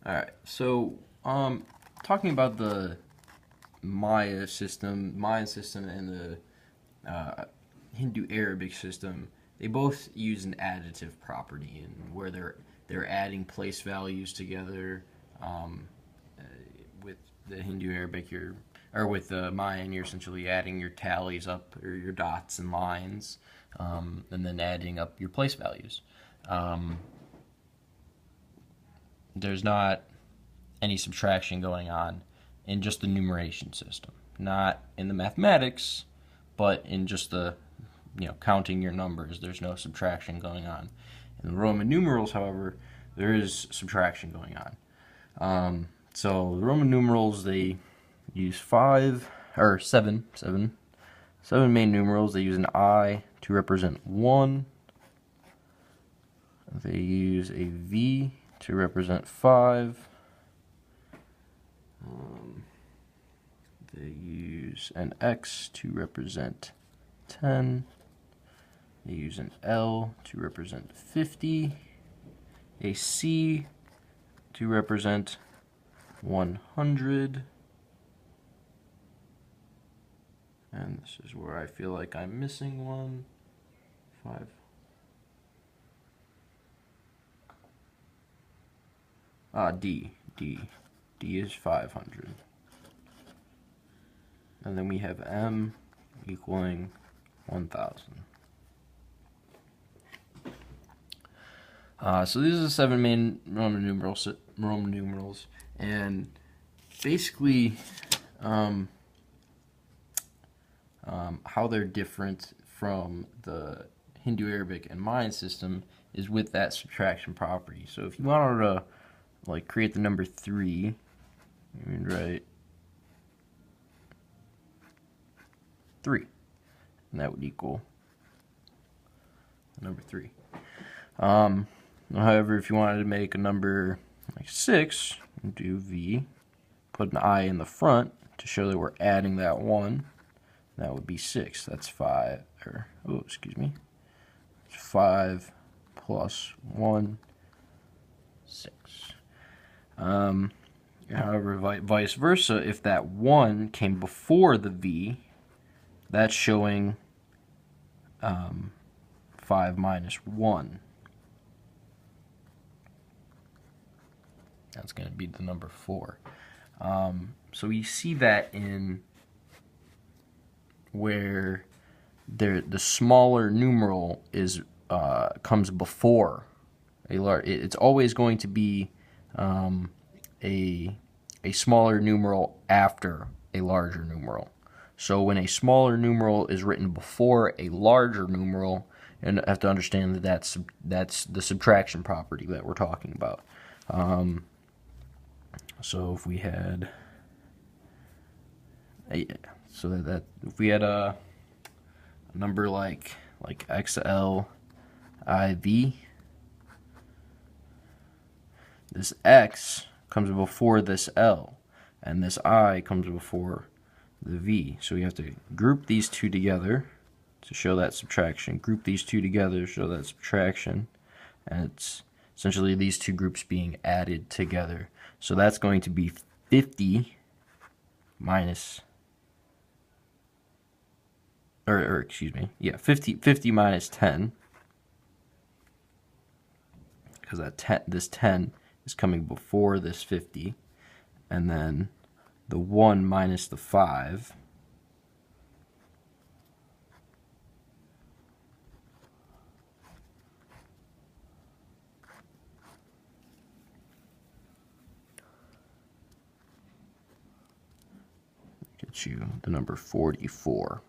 All right. So, talking about the Mayan system, and the Hindu Arabic system, they both use an additive property, and where they're adding place values together. Um, uh, with the Hindu Arabic, or with the Mayan, you're essentially adding your tallies up, or your dots and lines, and then adding up your place values. Um, there's not any subtraction going on in just the numeration system, not in the mathematics, but in just the counting your numbers. There's no subtraction going on. In the Roman numerals, however, there is subtraction going on. So the Roman numerals, they use seven main numerals. They use an I to represent 1. They use a V to represent 5. They use an X to represent 10. They use an L to represent 50. A C to represent 100. And this is where I feel like I'm missing one. 5. D. D is 500. And then we have M equaling 1,000. So these are the 7 main Roman numerals, and basically how they're different from the Hindu Arabic and Mayan system is with that subtraction property. So if you wanted to create the number 3, you would write 3, and that would equal number 3. However, if you wanted to make a number like 6, do V, put an I in the front to show that we're adding that 1. That would be 6. That's 5. 5 plus 1, 6. However, vice versa, if that 1 came before the V, that's showing 5 minus 1. That's going to be the number 4. So we see that in where the smaller numeral is comes before a large. It's always going to be a smaller numeral after a larger numeral. So when a smaller numeral is written before a larger numeral, and I have to understand that that's the subtraction property that we're talking about. So if we had if we had a number like XLIV, this X comes before this L, and this I comes before the V. So we have to group these two together to show that subtraction. Group these two together to show that subtraction. And it's essentially these two groups being added together. So that's going to be 50 minus, excuse me, 50 minus 10, because this 10 is coming before this 50, and then the 1 minus the 5, gets you the number 44.